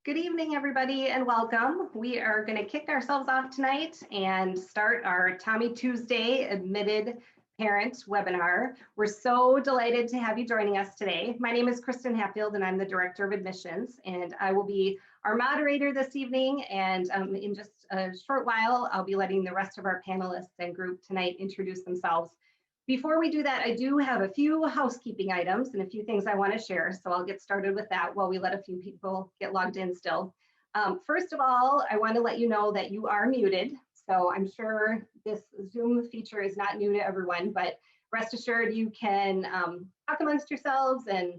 Good evening, everybody, and welcome. We are going to kick ourselves off tonight and start our Tommie Tuesday Admitted Parent webinar. We're so delighted to have you joining us today. My name is Kristen Hatfield, and I'm the Director of Admissions, and I will be our moderator this evening. And in just a short while, I'll be letting the rest of our panelists and group tonight introduce themselves. Before we do that, I do have a few housekeeping items and a few things I want to share. So I'll get started with that while we let a few people get logged in still. First of all, I want to let you know that you are muted. So I'm sure this Zoom feature is not new to everyone, but rest assured you can talk amongst yourselves and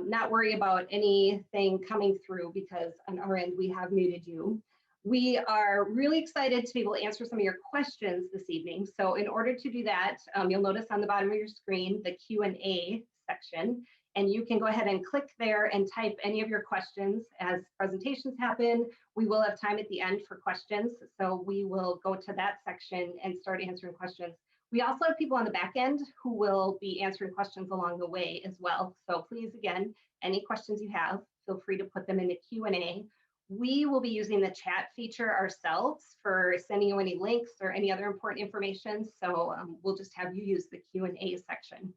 not worry about anything coming through because on our end we have muted you. We are really excited to be able to answer some of your questions this evening. So in order to do that, you'll notice on the bottom of your screen, the Q&A section, and you can go ahead and click there and type any of your questions. As presentations happen, we will have time at the end for questions. So we will go to that section and start answering questions. We also have people on the back end who will be answering questions along the way as well. So please, again, any questions you have, feel free to put them in the Q&A. We will be using the chat feature ourselves for sending you any links or any other important information. So we'll just have you use the Q&A section.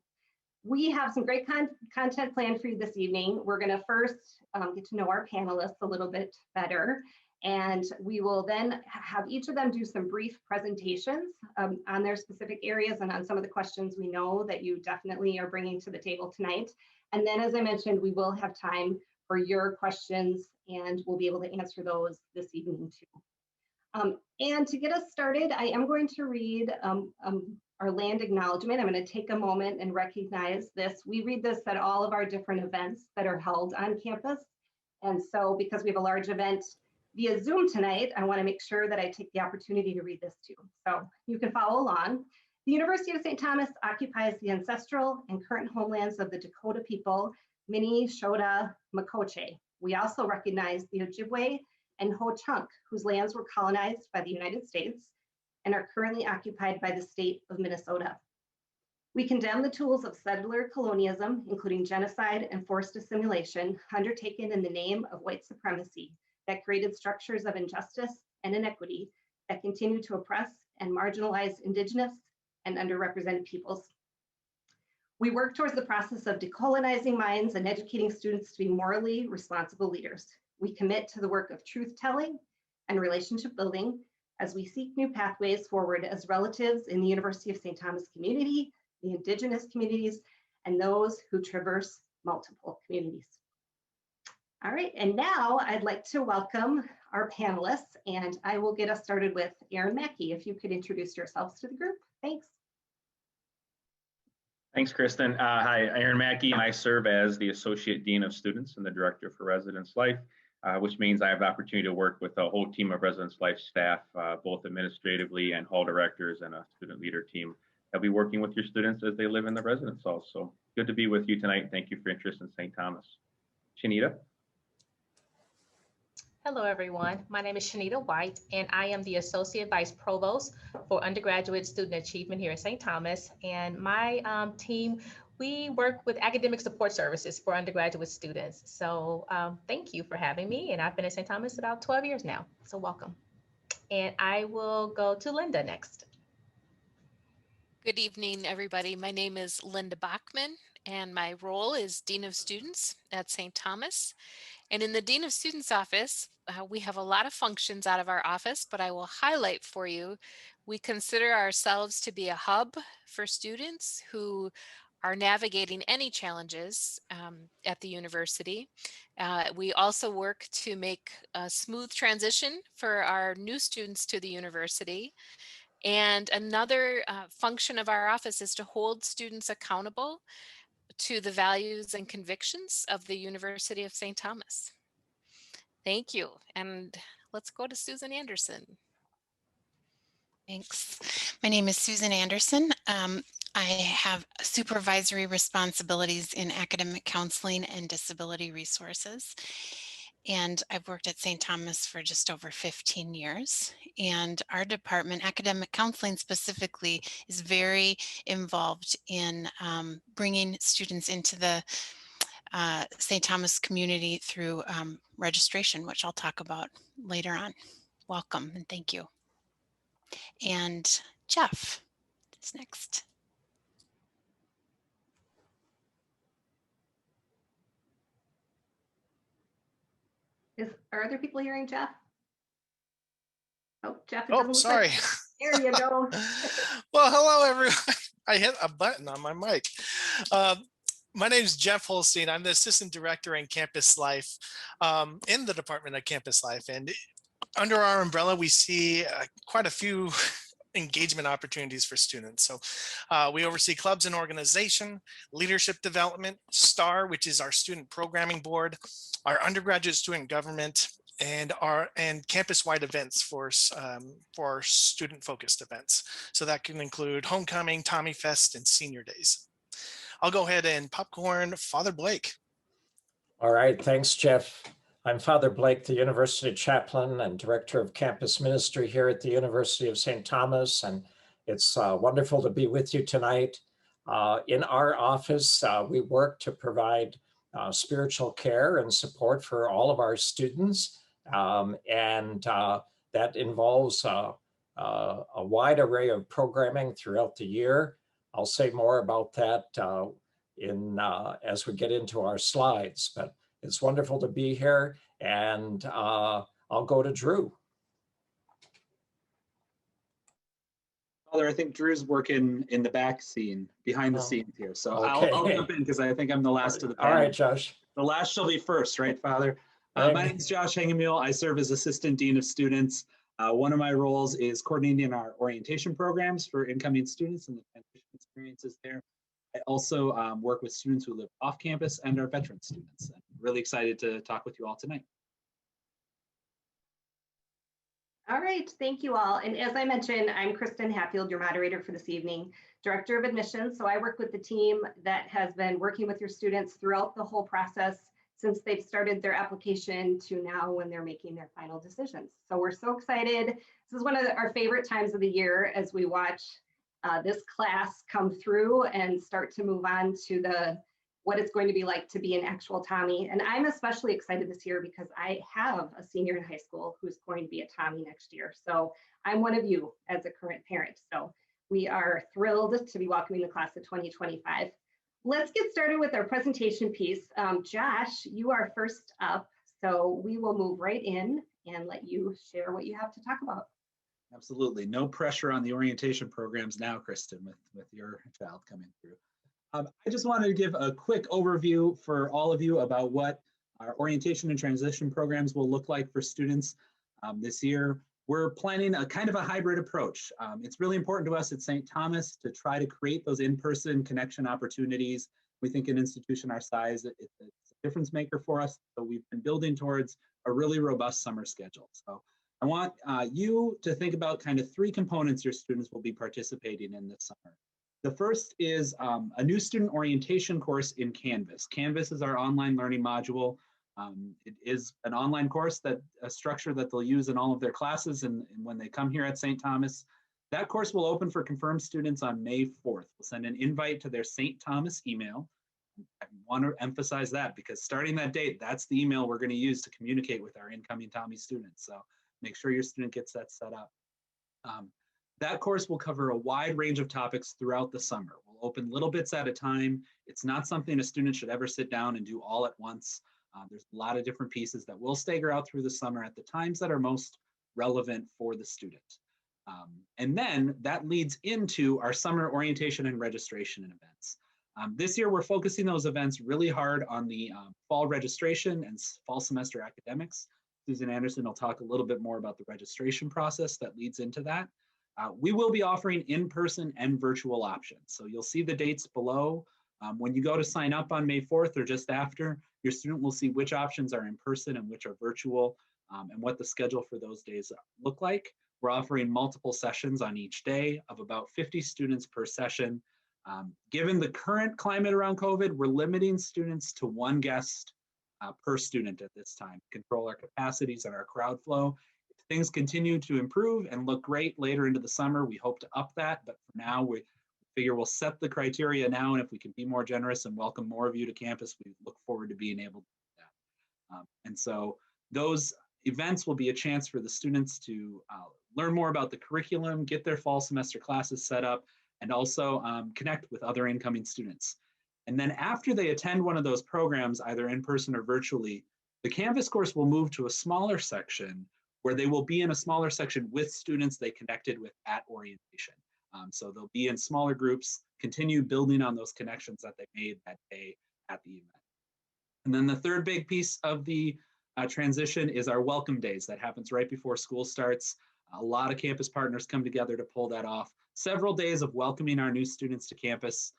We have some great content planned for you this evening. We're going to first get to know our panelists a little bit better. And we will then have each of them do some brief presentations on their specific areas and on some of the questions we know that you definitely are bringing to the table tonight. And then, as I mentioned, we will have time for your questions and we'll be able to answer those this evening too. And to get us started, I am going to read our land acknowledgement. I'm going to take a moment and recognize this. We read this at all of our different events that are held on campus. And so because we have a large event via Zoom tonight, I want to make sure that I take the opportunity to read this too. So you can follow along. The University of St. Thomas occupies the ancestral and current homelands of the Dakota people, Minnesota Makoche. We also recognize the Ojibwe and Ho-Chunk, whose lands were colonized by the United States and are currently occupied by the state of Minnesota. We condemn the tools of settler colonialism, including genocide and forced assimilation, undertaken in the name of white supremacy that created structures of injustice and inequity that continue to oppress and marginalize Indigenous and underrepresented peoples. We work towards the process of decolonizing minds and educating students to be morally responsible leaders. We commit to the work of truth-telling and relationship building as we seek new pathways forward as relatives in the University of St. Thomas community, the Indigenous communities, and those who traverse multiple communities. All right, and now I'd like to welcome our panelists, and I will get us started with Erin Mackey. If you could introduce yourselves to the group, thanks. Thanks, Kristen. Hi, Erin Mackey. I serve as the Associate Dean of Students and the Director for Residence Life, which means I have the opportunity to work with a whole team of Residence Life staff, both administratively and hall directors and a student leader team. I'll be working with your students as they live in the residence halls. So good to be with you tonight. Thank you for your interest in St. Thomas. Shanita. Hello, everyone. My name is Shanita White, and I am the Associate Vice Provost for Undergraduate Student Achievement here at St. Thomas. And my team, we work with academic support services for undergraduate students. So thank you for having me. And I've been at St. Thomas about 12 years now, so welcome. And I will go to Linda next. Good evening, everybody. My name is Linda Baughman, and my role is Dean of Students at St. Thomas. And in the Dean of Students office, we have a lot of functions out of our office, but I will highlight for you, we consider ourselves to be a hub for students who are navigating any challenges at the university. We also work to make a smooth transition for our new students to the university. And another function of our office is to hold students accountable to the values and convictions of the University of St. Thomas. Thank you. And let's go to Susan Anderson. Thanks. My name is Susan Anderson. I have supervisory responsibilities in academic counseling and disability resources. And I've worked at St. Thomas for just over 15 years. And our department, academic counseling specifically, is very involved in bringing students into the St. Thomas community through registration, which I'll talk about later on. Welcome and thank you. And Jeff is next. Are other people hearing Jeff? Oh, Jeff, it Oh, doesn't look sorry. like. There you go. Well, hello, everyone. I hit a button on my mic. My name is Jeff Holstein. I'm the Assistant Director in Campus Life in the Department of Campus Life. And under our umbrella, we see quite a few engagement opportunities for students. So we oversee clubs and organization, leadership development, STAR, which is our student programming board, our undergraduate student government, and campus-wide events for student-focused events. So that can include homecoming, Tommie Fest, and senior days. I'll go ahead and popcorn Father Blake. All right, thanks, Jeff. I'm Father Blake, the University Chaplain and Director of Campus Ministry here at the University of St. Thomas, and it's wonderful to be with you tonight. In our office, we work to provide spiritual care and support for all of our students, and that involves a wide array of programming throughout the year. I'll say more about that as we get into our slides, but it's wonderful to be here, and I'll go to Drew. Father, I think Drew's working in the back scene, behind the scenes here. So okay. I'll jump in because I think I'm the last of the panel. All right, Josh. The last shall be first, right, Father? My name is Josh Hengemule. I serve as Assistant Dean of Students. One of my roles is coordinating our orientation programs for incoming students and the transition experiences there. I also work with students who live off campus and our veteran students. I'm really excited to talk with you all tonight. All right, thank you all. And as I mentioned, I'm Kristen Hatfield, your moderator for this evening, Director of Admissions. So I work with the team that has been working with your students throughout the whole process since they've started their application to now when they're making their final decisions. So we're so excited. This is one of our favorite times of the year as we watch this class come through and start to move on to what it's going to be like to be an actual Tommie. And I'm especially excited this year because I have a senior in high school who's going to be a Tommie next year. So I'm one of you as a current parent. So we are thrilled to be welcoming the class of 2025. Let's get started with our presentation piece. Josh, you are first up. So we will move right in and let you share what you have to talk about. Absolutely. No pressure on the orientation programs now, Kristen, with your child coming through. I just wanted to give a quick overview for all of you about what our orientation and transition programs will look like for students this year. We're planning a kind of a hybrid approach. It's really important to us at St. Thomas to try to create those in-person connection opportunities. We think an institution our size, it's a difference maker for us. So we've been building towards a really robust summer schedule. So I want you to think about kind of three components your students will be participating in this summer. The first is a new student orientation course in Canvas. Canvas is our online learning module. It is an online course, a structure that they'll use in all of their classes and when they come here at St. Thomas. That course will open for confirmed students on May 4th. We'll send an invite to their St. Thomas email. I want to emphasize that because starting that date, that's the email we're going to use to communicate with our incoming Tommie students. So make sure your student gets that set up. That course will cover a wide range of topics throughout the summer. We'll open little bits at a time. It's not something a student should ever sit down and do all at once. There's a lot of different pieces that we'll stagger out through the summer at the times that are most relevant for the student. And then that leads into our summer orientation and registration and events. This year, we're focusing those events really hard on the fall registration and fall semester academics. Susan Anderson will talk a little bit more about the registration process that leads into that. We will be offering in-person and virtual options. So you'll see the dates below. When you go to sign up on May 4th or just after, your student will see which options are in person and which are virtual and what the schedule for those days look like. We're offering multiple sessions on each day of about 50 students per session. Given the current climate around COVID, we're limiting students to one guest per student at this time. Control our capacities and our crowd flow. If things continue to improve and look great later into the summer, we hope to up that, but for now we figure we'll set the criteria now, and if we can be more generous and welcome more of you to campus, we look forward to being able to do that. And so those events will be a chance for the students to learn more about the curriculum, get their fall semester classes set up, and also connect with other incoming students. And then after they attend one of those programs, either in person or virtually, the Canvas course will move to a smaller section where they will be in a smaller section with students they connected with at orientation. So they'll be in smaller groups, continue building on those connections that they made that day at the event. And then the third big piece of the transition is our welcome days. That happens right before school starts. A lot of campus partners come together to pull that off. Several days of welcoming our new students to campus,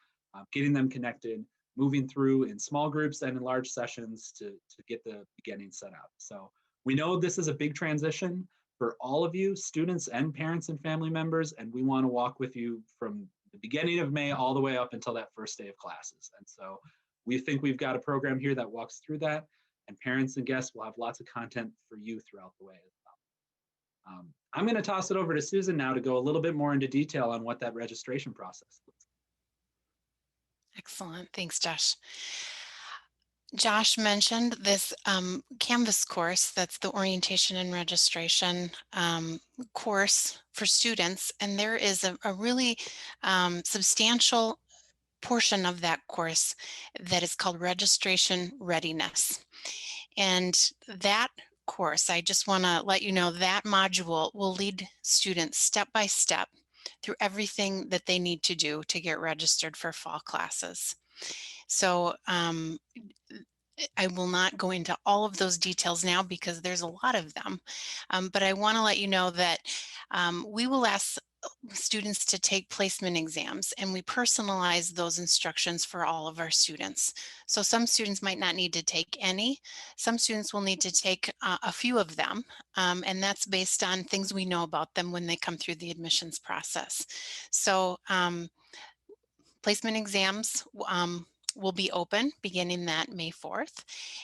getting them connected, moving through in small groups and in large sessions to get the beginning set up. So we know this is a big transition for all of you, students and parents and family members, and we want to walk with you from the beginning of May all the way up until that first day of classes. And so we think we've got a program here that walks through that, and parents and guests will have lots of content for you throughout the way as well. I'm going to toss it over to Susan now to go a little bit more into detail on what that registration process looks like. Excellent. Thanks, Josh. Josh mentioned this Canvas course, that's the orientation and registration course for students, and there is a really substantial portion of that course that is called registration readiness. And that course, I just want to let you know that module will lead students step by step through everything that they need to do to get registered for fall classes. So I will not go into all of those details now because there's a lot of them, but I want to let you know that we will ask students to take placement exams, and we personalize those instructions for all of our students. So some students might not need to take any. Some students will need to take a few of them, and that's based on things we know about them when they come through the admissions process. So placement exams will be open beginning that May 4th,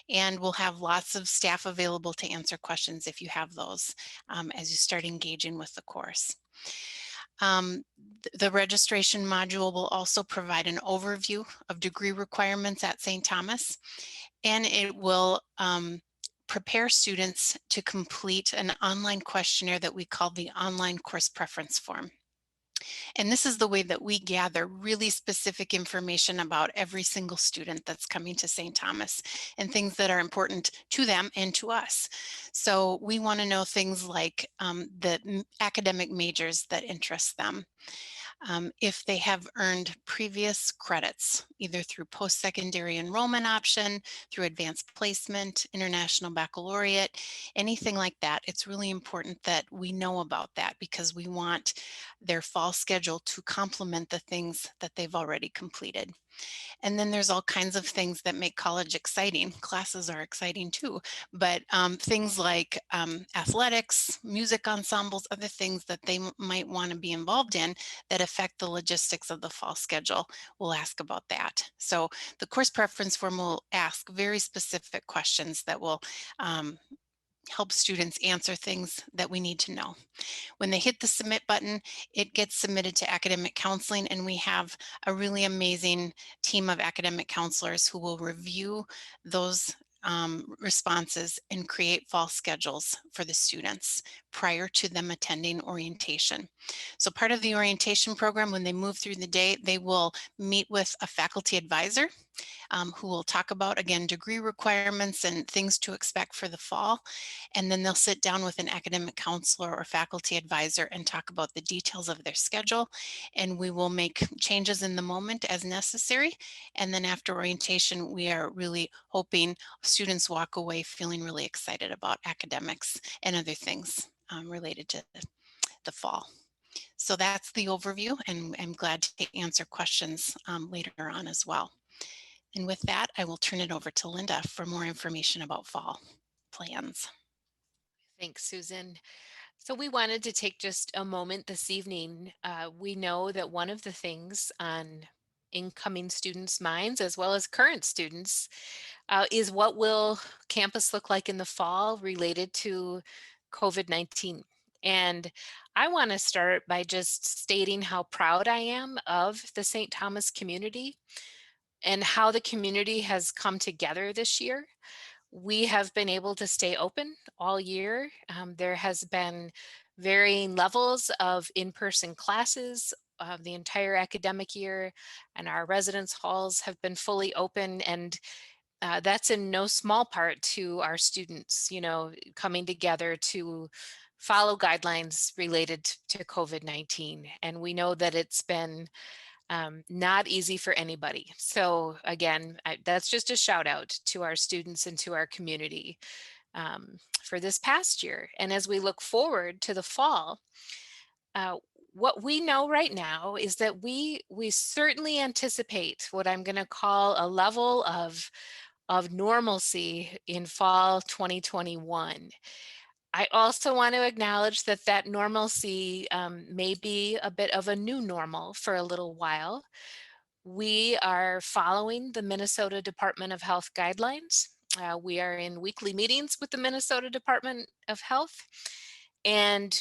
and we'll have lots of staff available to answer questions if you have those as you start engaging with the course. The registration module will also provide an overview of degree requirements at St. Thomas, and it will prepare students to complete an online questionnaire that we call the online course preference form. And this is the way that we gather really specific information about every single student that's coming to St. Thomas and things that are important to them and to us. So we want to know things like the academic majors that interest them. If they have earned previous credits, either through post-secondary enrollment option, through advanced placement, international baccalaureate, anything like that, it's really important that we know about that because we want their fall schedule to complement the things that they've already completed. And then there's all kinds of things that make college exciting. Classes are exciting too, but things like athletics, music ensembles, other things that they might want to be involved in that affect the logistics of the fall schedule. We'll ask about that. So the course preference form will ask very specific questions that will help students answer things that we need to know. When they hit the submit button, it gets submitted to academic counseling, and we have a really amazing team of academic counselors who will review those responses and create fall schedules for the students prior to them attending orientation. So part of the orientation program, when they move through the day, they will meet with a faculty advisor who will talk about, again, degree requirements and things to expect for the fall. And then they'll sit down with an academic counselor or faculty advisor and talk about the details of their schedule. And we will make changes in the moment as necessary. And then after orientation, we are really hoping students walk away feeling really excited about academics and other things related to the fall. So that's the overview, and I'm glad to answer questions later on as well. And with that, I will turn it over to Linda for more information about fall plans. Thanks, Susan. So we wanted to take just a moment this evening. We know that one of the things on incoming students' minds, as well as current students, is what will campus look like in the fall related to COVID-19. And I want to start by just stating how proud I am of the St. Thomas community and how the community has come together this year. We have been able to stay open all year. There has been varying levels of in-person classes the entire academic year, and our residence halls have been fully open, and that's in no small part to our students, coming together to follow guidelines related to COVID-19. And we know that it's been not easy for anybody. So again, that's just a shout out to our students and to our community for this past year. And as we look forward to the fall, what we know right now is that we certainly anticipate what I'm going to call a level of normalcy in fall 2021. I also want to acknowledge that that normalcy may be a bit of a new normal for a little while. We are following the Minnesota Department of Health guidelines. We are in weekly meetings with the Minnesota Department of Health, and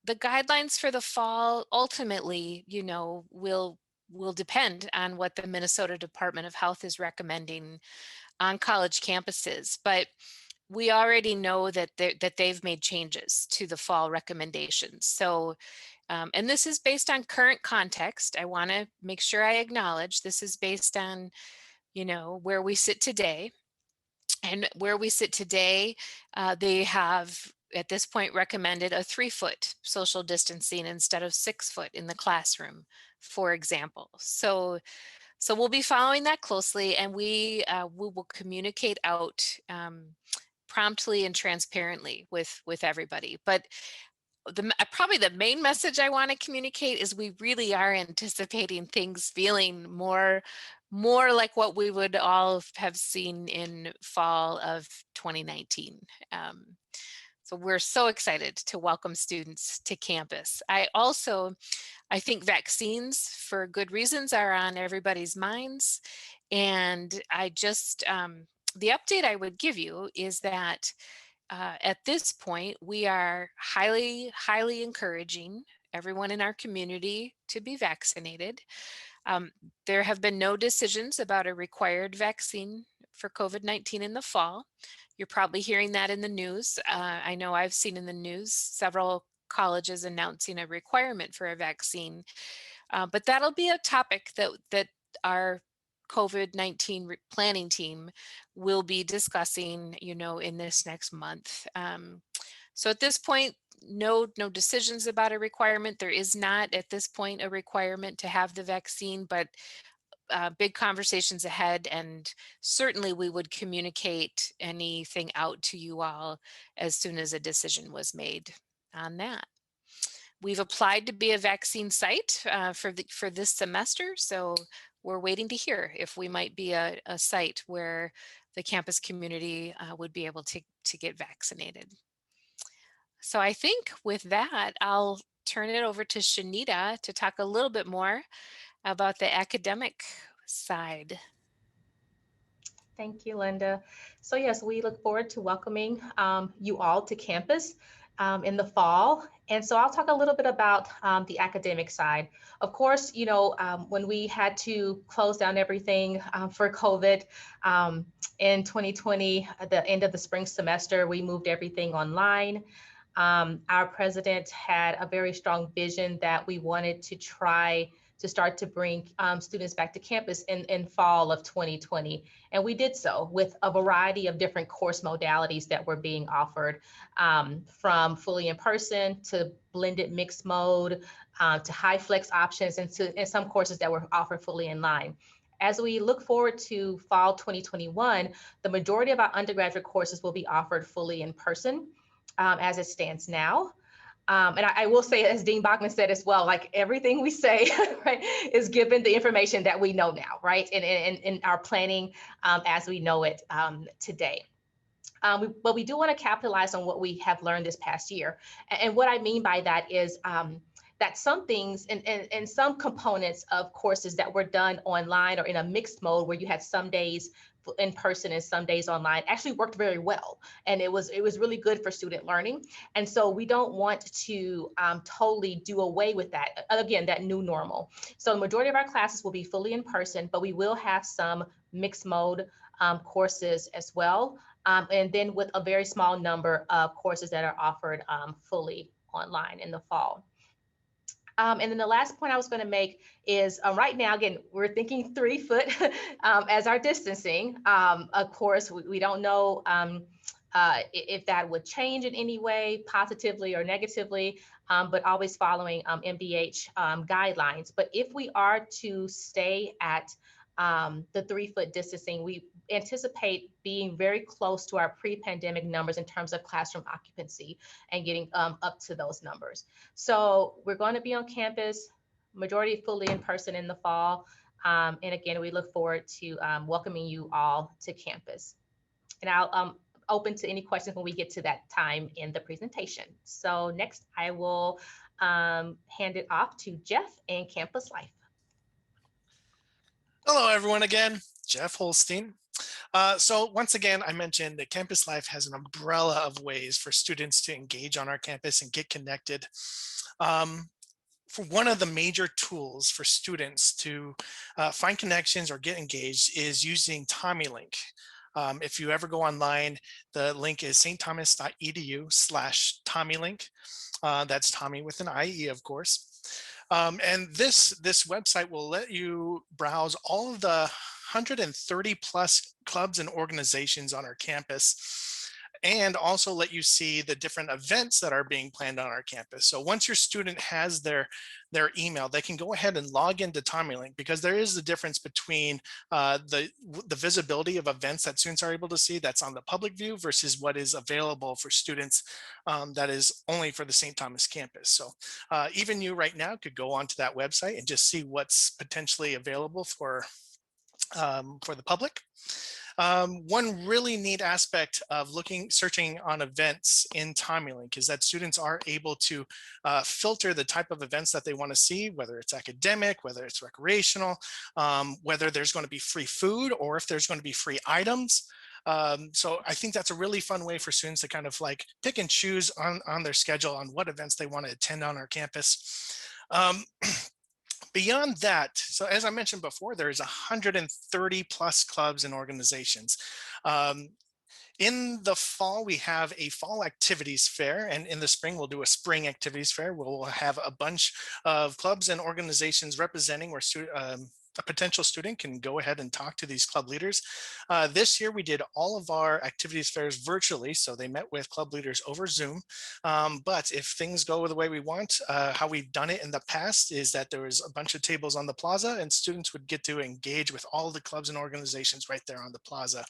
the guidelines for the fall ultimately, will depend on what the Minnesota Department of Health is recommending on college campuses. But we already know that they've made changes to the fall recommendations. So, and this is based on current context. I want to make sure I acknowledge this is based on, where we sit today. And where we sit today, they have at this point recommended a 3-foot social distancing instead of 6-foot in the classroom, for example. So we'll be following that closely, and we will communicate out promptly and transparently with everybody. But probably the main message I want to communicate is we really are anticipating things feeling more like what we would all have seen in fall of 2019. So we're so excited to welcome students to campus. I think vaccines, for good reasons, are on everybody's minds. And the update I would give you is that at this point, we are highly, highly encouraging everyone in our community to be vaccinated. There have been no decisions about a required vaccine for COVID-19 in the fall. You're probably hearing that in the news. I know I've seen in the news several colleges announcing a requirement for a vaccine, but that'll be a topic that our COVID-19 planning team will be discussing, in this next month. So at this point, no decisions about a requirement. There is not at this point a requirement to have the vaccine, but big conversations ahead, and certainly we would communicate anything out to you all as soon as a decision was made on that. We've applied to be a vaccine site for this semester, so we're waiting to hear if we might be a site where the campus community would be able to get vaccinated. So I think with that, I'll turn it over to Shanita to talk a little bit more about the academic side. Thank you, Linda. So yes, we look forward to welcoming you all to campus in the fall. And so I'll talk a little bit about the academic side. Of course, when we had to close down everything for COVID in 2020, at the end of the spring semester, we moved everything online. Our president had a very strong vision that we wanted to try to start to bring students back to campus in fall of 2020. And we did so with a variety of different course modalities that were being offered, from fully in person to blended mixed mode, to high flex options, and some courses that were offered fully online. As we look forward to fall 2021, the majority of our undergraduate courses will be offered fully in person as it stands now. And I will say, as Dean Baughman said as well, like everything we say, right, is given the information that we know now, right, in our planning as we know it today. But we do want to capitalize on what we have learned this past year. And what I mean by that is that some things and some components of courses that were done online or in a mixed mode where you had some days in person and some days online actually worked very well. And it was really good for student learning. And so we don't want to totally do away with that. Again, that new normal. So the majority of our classes will be fully in person, but we will have some mixed mode courses as well. And then with a very small number of courses that are offered fully online in the fall. And then the last point I was going to make is right now, again, we're thinking 3 foot as our distancing. Of course, we don't know if that would change in any way, positively or negatively, but always following MDH guidelines. But if we are to stay at the 3 foot distancing, we anticipate being very close to our pre-pandemic numbers in terms of classroom occupancy and getting up to those numbers. So we're going to be on campus, majority fully in person in the fall. And again, we look forward to welcoming you all to campus. And I'll open to any questions when we get to that time in the presentation. So next I will hand it off to Jeff and Campus Life. Hello, everyone. Again, Jeff Holstein. So once again, I mentioned that Campus Life has an umbrella of ways for students to engage on our campus and get connected. For one of the major tools for students to find connections or get engaged is using Tommie Link. If you ever go online, the link is stthomas.edu/TommieLink. That's Tommie with an IE, of course. And this website will let you browse all of the 130 plus clubs and organizations on our campus, and also let you see the different events that are being planned on our campus. So once your student has their email, they can go ahead and log into Tommie Link, because there is the difference between the visibility of events that students are able to see that's on the public view versus what is available for students that is only for the St. Thomas campus. So even you right now could go onto that website and just see what's potentially available for the public. One really neat aspect of searching on events in Tommie Link is that students are able to filter the type of events that they want to see, whether it's academic, whether it's recreational, whether there's going to be free food or if there's going to be free items. So I think that's a really fun way for students to kind of like pick and choose on their schedule on what events they want to attend on our campus. Beyond that, so as I mentioned before, there's 130 plus clubs and organizations. In the fall, we have a fall activities fair, and in the spring, we'll do a spring activities fair. We'll have a bunch of clubs and organizations representing where a potential student can go ahead and talk to these club leaders. This year, we did all of our activities fairs virtually, so they met with club leaders over Zoom. But if things go the way we want, how we've done it in the past is that there was a bunch of tables on the plaza and students would get to engage with all the clubs and organizations right there on the plaza.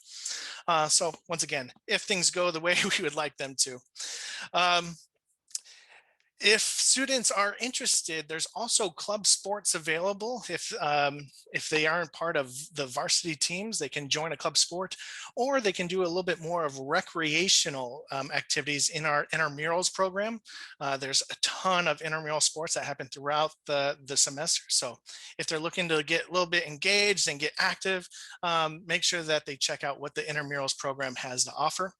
So once again, if things go the way we would like them to. If students are interested, there's also club sports available. If they aren't part of the varsity teams, they can join a club sport, or they can do a little bit more of recreational activities in our intramurals program. There's a ton of intramural sports that happen throughout the semester. So if they're looking to get a little bit engaged and get active, make sure that they check out what the intramurals program has to offer.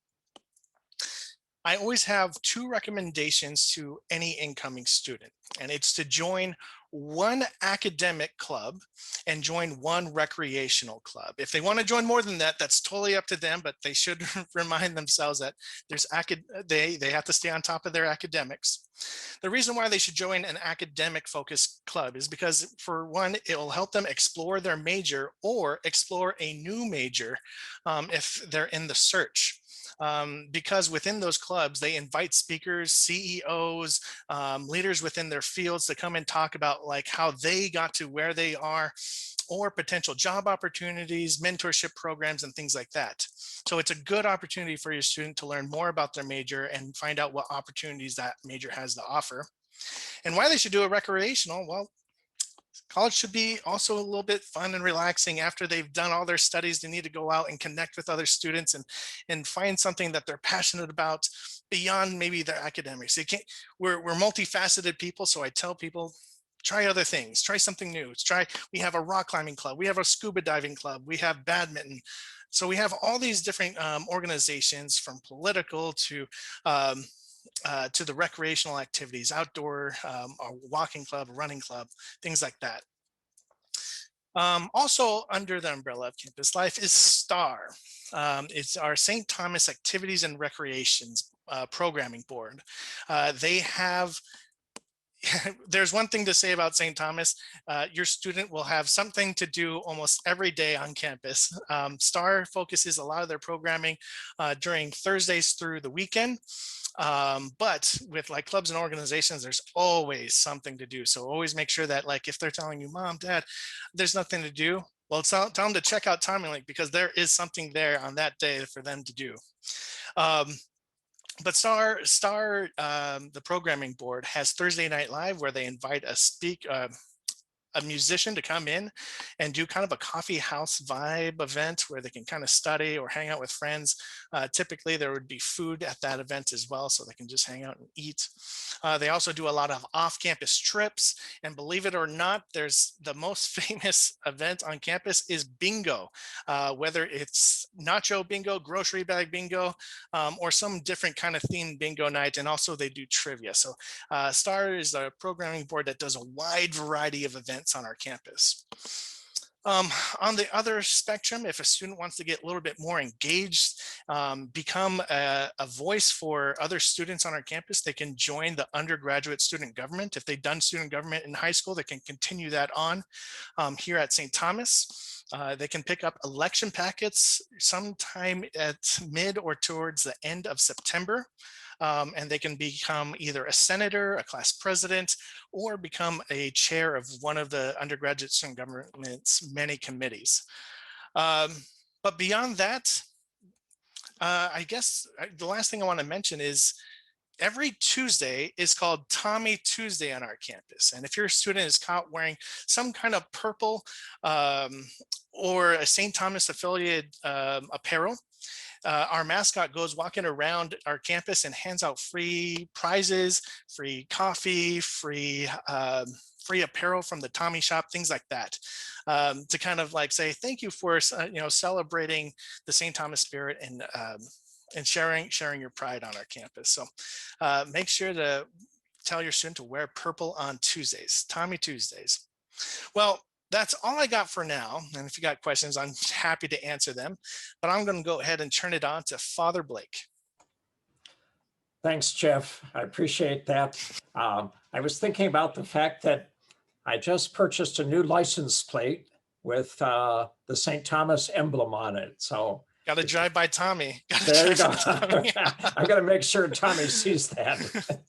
I always have 2 recommendations to any incoming student, and it's to join one academic club and join one recreational club. If they want to join more than that, that's totally up to them, but they should remind themselves that they have to stay on top of their academics. The reason why they should join an academic focused club is because, for one, it will help them explore their major or explore a new major if they're in the search. Because within those clubs, they invite speakers, CEOs, leaders within their fields to come and talk about like how they got to where they are, or potential job opportunities, mentorship programs, and things like that. So it's a good opportunity for your student to learn more about their major and find out what opportunities that major has to offer. And why they should do a recreational, well, college should be also a little bit fun and relaxing. After they've done all their studies, they need to go out and connect with other students and find something that they're passionate about beyond maybe their academics. We're multifaceted people, so I tell people, try other things, try something new. We have a rock climbing club, we have a scuba diving club, we have badminton. So we have all these different organizations, from political to the recreational activities, outdoor, a walking club, running club, things like that. Also under the umbrella of Campus Life is STAR. It's our St. Thomas Activities and Recreations Programming Board. They have there's one thing to say about St. Thomas. Your student will have something to do almost every day on campus. STAR focuses a lot of their programming during Thursdays through the weekend. But with like clubs and organizations, there's always something to do. So always make sure that, like, if they're telling you, Mom, Dad, there's nothing to do, well, tell them to check out Tommie Link, because there is something there on that day for them to do. But STAR, the programming board, has Thursday Night Live, where they invite a musician to come in and do kind of a coffee house vibe event where they can kind of study or hang out with friends. Typically there would be food at that event as well, so they can just hang out and eat. They also do a lot of off-campus trips, and believe it or not, there's the most famous event on campus is bingo, whether it's nacho bingo, grocery bag bingo, or some different kind of themed bingo night. And also they do trivia. So STAR is a programming board that does a wide variety of events on our campus. On the other spectrum, if a student wants to get a little bit more engaged, become a voice for other students on our campus, they can join the undergraduate student government. If they've done student government in high school, they can continue that on here at St. Thomas. They can pick up election packets sometime at mid or towards the end of September. And they can become either a senator, a class president, or become a chair of one of the undergraduate student government's many committees. But beyond that, I guess the last thing I want to mention is every Tuesday is called Tommie Tuesday on our campus. And if your student is caught wearing some kind of purple or a St. Thomas affiliated apparel, our mascot goes walking around our campus and hands out free prizes, free coffee, free apparel from the Tommie shop, things like that, to kind of like say thank you for celebrating the St. Thomas spirit and sharing your pride on our campus. So make sure to tell your student to wear purple on Tuesdays, Tommie Tuesdays. Well, that's all I got for now. And if you got questions, I'm happy to answer them. But I'm going to go ahead and turn it on to Father Blake. Thanks, Jeff. I appreciate that. I was thinking about the fact that I just purchased a new license plate with the St. Thomas emblem on it. So got to drive by Tommie. There you go. I'm going to make sure Tommie sees that.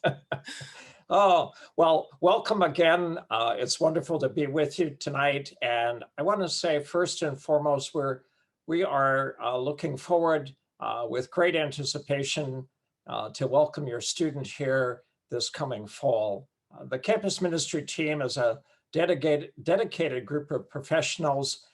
Oh, well, welcome again. It's wonderful to be with you tonight. And I want to say first and foremost, we are looking forward with great anticipation to welcome your student here this coming fall. The campus ministry team is a dedicated group of professionals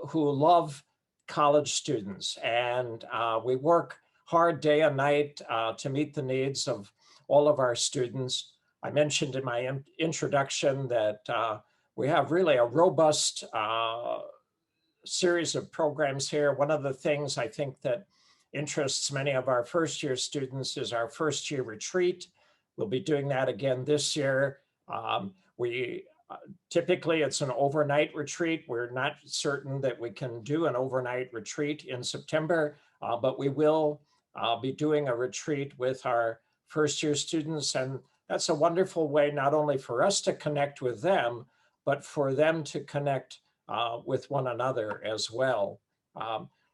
who love college students. And we work hard day and night to meet the needs of all of our students. I mentioned in my introduction that we have really a robust series of programs here. One of the things I think that interests many of our first year students is our first year retreat. We'll be doing that again this year. Typically it's an overnight retreat. We're not certain that we can do an overnight retreat in September, but we will be doing a retreat with our first year students. And that's a wonderful way not only for us to connect with them, but for them to connect with one another as well.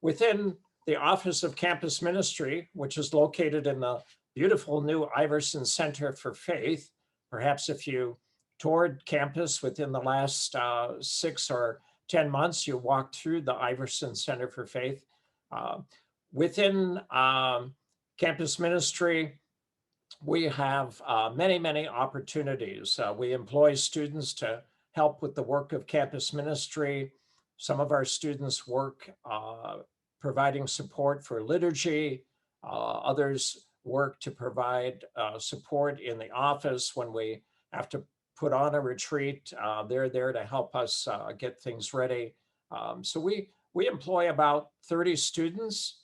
Within the Office of Campus Ministry, which is located in the beautiful new Iverson Center for Faith, perhaps if you toured campus within the last 6 or 10 months, you walked through the Iverson Center for Faith. Within campus ministry, we have many opportunities. We employ students to help with the work of campus ministry. Some of our students work providing support for liturgy. Others work to provide support in the office when we have to put on a retreat. They're there to help us get things ready. So we employ about 30 students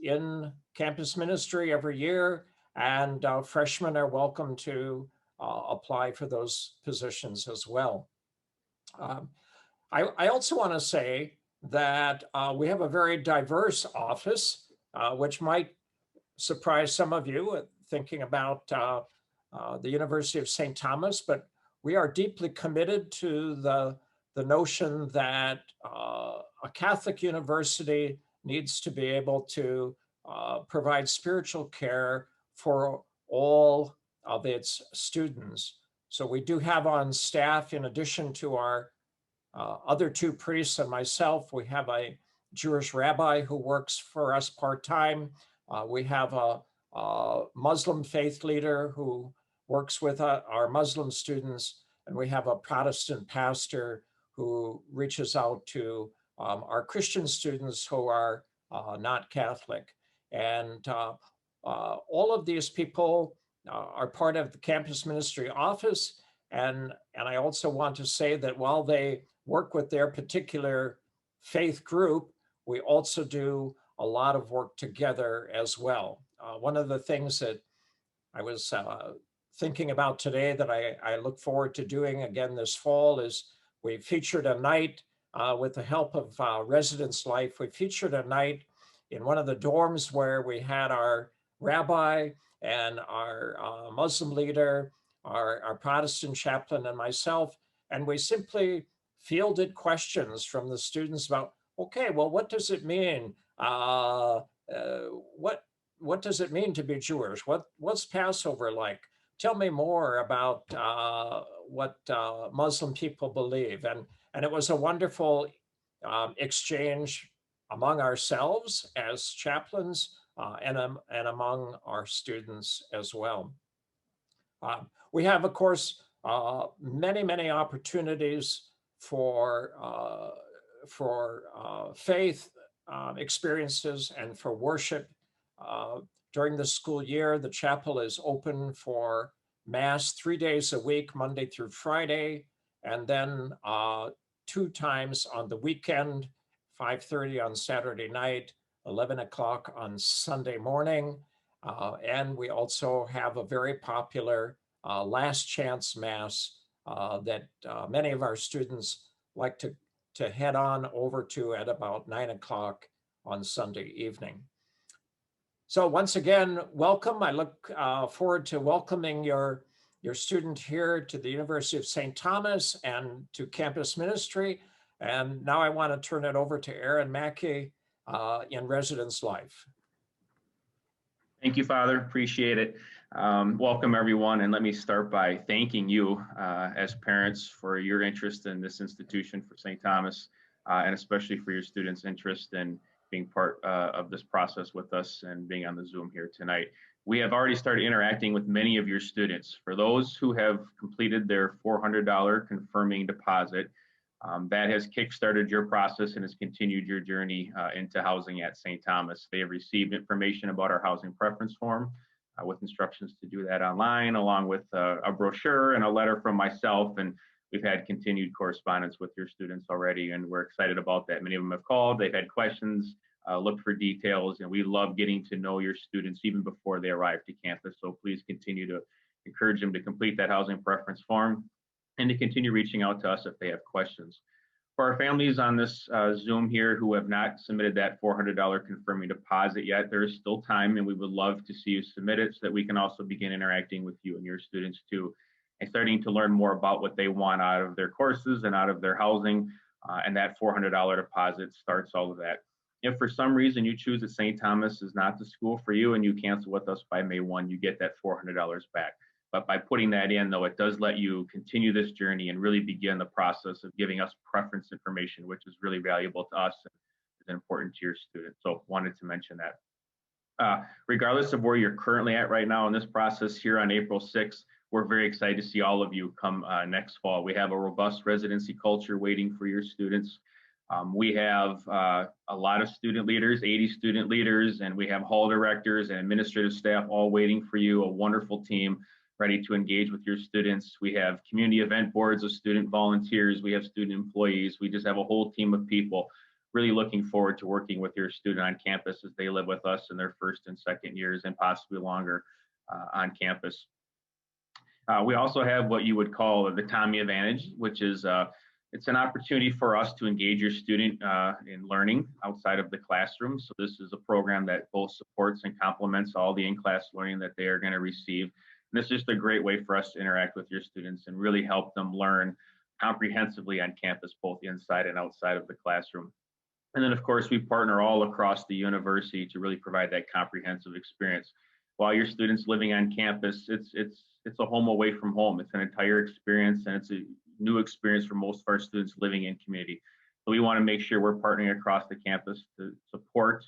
in campus ministry every year, and freshmen are welcome to apply for those positions as well. I also want to say that we have a very diverse office, which might surprise some of you thinking about the University of St. Thomas, but we are deeply committed to the notion that a Catholic university needs to be able to provide spiritual care for all of its students. So we do have on staff, in addition to our other two priests and myself, we have a Jewish rabbi who works for us part-time. We have a Muslim faith leader who works with our Muslim students, and we have a Protestant pastor who reaches out to our Christian students who are not Catholic. And all of these people are part of the campus ministry office. And I also want to say that while they work with their particular faith group, we also do a lot of work together as well. One of the things that I was thinking about today that I look forward to doing again this fall is we featured a night with the help of Residence Life. We featured a night in one of the dorms where we had our rabbi and our Muslim leader, our Protestant chaplain, and myself, and we simply fielded questions from the students about, okay, well, what does it mean? What does it mean to be Jewish? What's Passover like? Tell me more about what Muslim people believe. And it was a wonderful exchange among ourselves as chaplains and among our students as well. We have, of course, many opportunities for faith experiences and for worship. During the school year, the chapel is open for Mass 3 days a week, Monday through Friday, and then 2 times on the weekend, 5:30 on Saturday night, 11 o'clock on Sunday morning. And we also have a very popular last chance Mass that many of our students like to head on over to at about 9 o'clock on Sunday evening. So once again, welcome. I look forward to welcoming your student here to the University of St. Thomas and to campus ministry. And now I want to turn it over to Aaron Mackey in Residence Life. Thank you, Father. Appreciate it. Welcome, everyone. And let me start by thanking you as parents for your interest in this institution for St. Thomas, and especially for your students' interest in being part of this process with us and being on the Zoom here tonight. We have already started interacting with many of your students. For those who have completed their $400 confirming deposit, that has kickstarted your process and has continued your journey into housing at St. Thomas. They have received information about our housing preference form with instructions to do that online, along with a brochure and a letter from myself. And we've had continued correspondence with your students already, and we're excited about that. Many of them have called, they've had questions, looked for details, and we love getting to know your students even before they arrive to campus. So please continue to encourage them to complete that housing preference form and to continue reaching out to us if they have questions. For our families on this Zoom here who have not submitted that $400 confirming deposit yet, there is still time, and we would love to see you submit it so that we can also begin interacting with you and your students too, and starting to learn more about what they want out of their courses and out of their housing, and that $400 deposit starts all of that. If for some reason you choose that St. Thomas is not the school for you and you cancel with us by May 1, you get that $400 back. But by putting that in, though, it does let you continue this journey and really begin the process of giving us preference information, which is really valuable to us and is important to your students. So wanted to mention that. Regardless of where you're currently at right now in this process here on April 6th, we're very excited to see all of you come next fall. We have a robust residency culture waiting for your students. We have a lot of student leaders, 80 student leaders, and we have hall directors and administrative staff all waiting for you, a wonderful team ready to engage with your students. We have community event boards of student volunteers. We have student employees. We just have a whole team of people really looking forward to working with your student on campus as they live with us in their first and second years and possibly longer on campus. We also have what you would call the Tommie Advantage, which is it's an opportunity for us to engage your student in learning outside of the classroom. So this is a program that both supports and complements all the in-class learning that they are going to receive. And this is just a great way for us to interact with your students and really help them learn comprehensively on campus, both inside and outside of the classroom. And then, of course, we partner all across the university to really provide that comprehensive experience. While your students living on campus, it's a home away from home. It's an entire experience, and it's a new experience for most of our students living in community. So we want to make sure we're partnering across the campus to support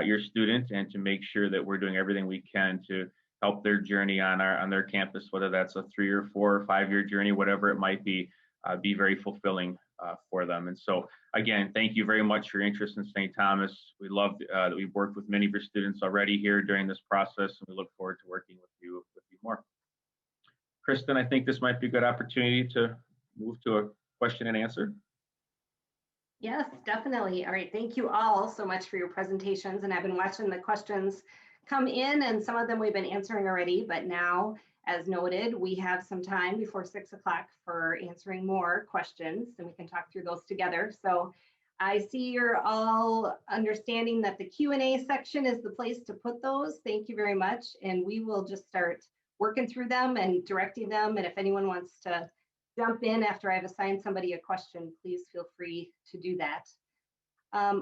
your student and to make sure that we're doing everything we can to help their journey on their campus, whether that's a 3 or 4 or 5 year journey, whatever it might be very fulfilling for them. And so again, thank you very much for your interest in St. Thomas. We love that we've worked with many of your students already here during this process, and we look forward to working with you more. Kristen, I think this might be a good opportunity to move to a question and answer. Yes, definitely. All right. Thank you all so much for your presentations. And I've been watching the questions come in, and some of them we've been answering already, but now, as noted, we have some time before 6 o'clock for answering more questions, and we can talk through those together. So I see you're all understanding that the Q&A section is the place to put those. Thank you very much. And we will just start working through them and directing them. And if anyone wants to jump in after I've assigned somebody a question, please feel free to do that.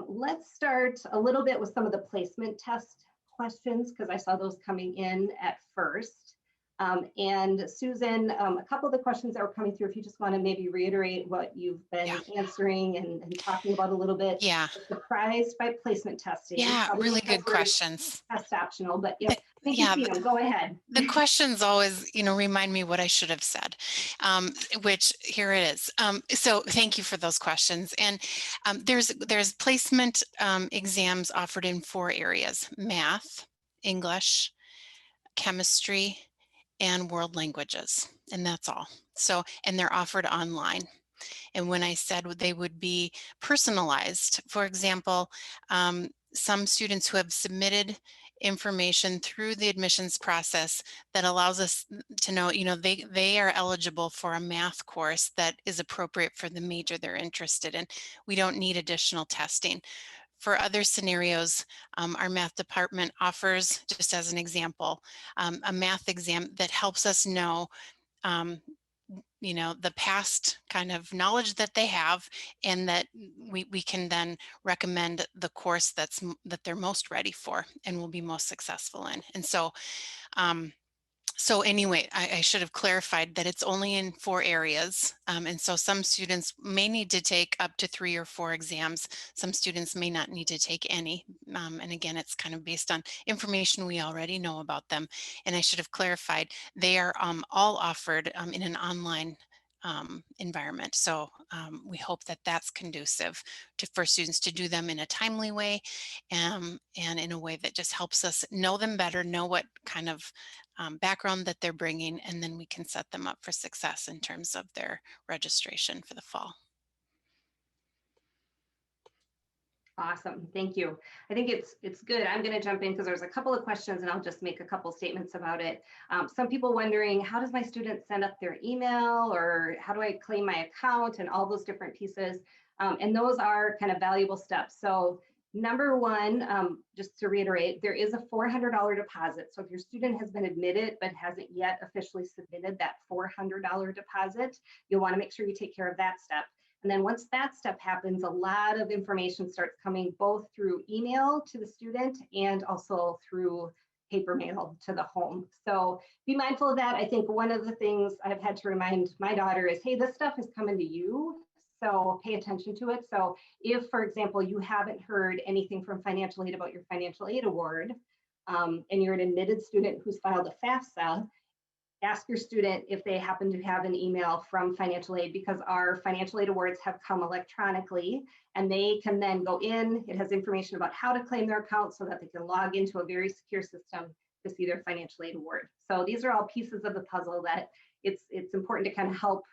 Let's start a little bit with some of the placement test questions, because I saw those coming in at first. And Susan, a couple of the questions that were coming through, if you just want to maybe reiterate what you've been answering and talking about a little bit. Yeah. Surprised by placement testing. Yeah, really good questions. Test optional, but yeah, I think you see them. Go ahead. The questions always, remind me what I should have said, which here it is. So thank you for those questions. And there's placement exams offered in 4 areas: math, English, chemistry, and world languages, and that's all. So, and they're offered online. And when I said they would be personalized, for example, some students who have submitted information through the admissions process that allows us to know, they are eligible for a math course that is appropriate for the major they're interested in. We don't need additional testing. For other scenarios, our math department offers, just as an example, a math exam that helps us know, the past kind of knowledge that they have, and that we can then recommend the course that they're most ready for and will be most successful in. And so, so anyway, I should have clarified that it's only in 4 areas. And so some students may need to take up to 3 or 4 exams. Some students may not need to take any. And again, it's kind of based on information we already know about them. And I should have clarified, they are all offered in an online environment. So we hope that that's conducive for students to do them in a timely way, and in a way that just helps us know them better, know what kind of background that they're bringing, and then we can set them up for success in terms of their registration for the fall. Awesome, thank you. I think it's good. I'm going to jump in because there's a couple of questions, and I'll just make a couple statements about it. Some people wondering, how does my student send up their email, or how do I claim my account, and all those different pieces. And those are kind of valuable steps. So number one, just to reiterate, there is a $400 deposit. So if your student has been admitted but hasn't yet officially submitted that $400 deposit, you'll want to make sure you take care of that step. And then once that step happens, a lot of information starts coming both through email to the student and also through paper mail to the home. So be mindful of that. I think one of the things I've had to remind my daughter is, hey, this stuff is coming to you, so pay attention to it. So if, for example, you haven't heard anything from financial aid about your financial aid award, and you're an admitted student who's filed a FAFSA, ask your student if they happen to have an email from financial aid, because our financial aid awards have come electronically, and they can then go in. It has information about how to claim their account so that they can log into a very secure system to see their financial aid award. So these are all pieces of the puzzle that it's important to kind of help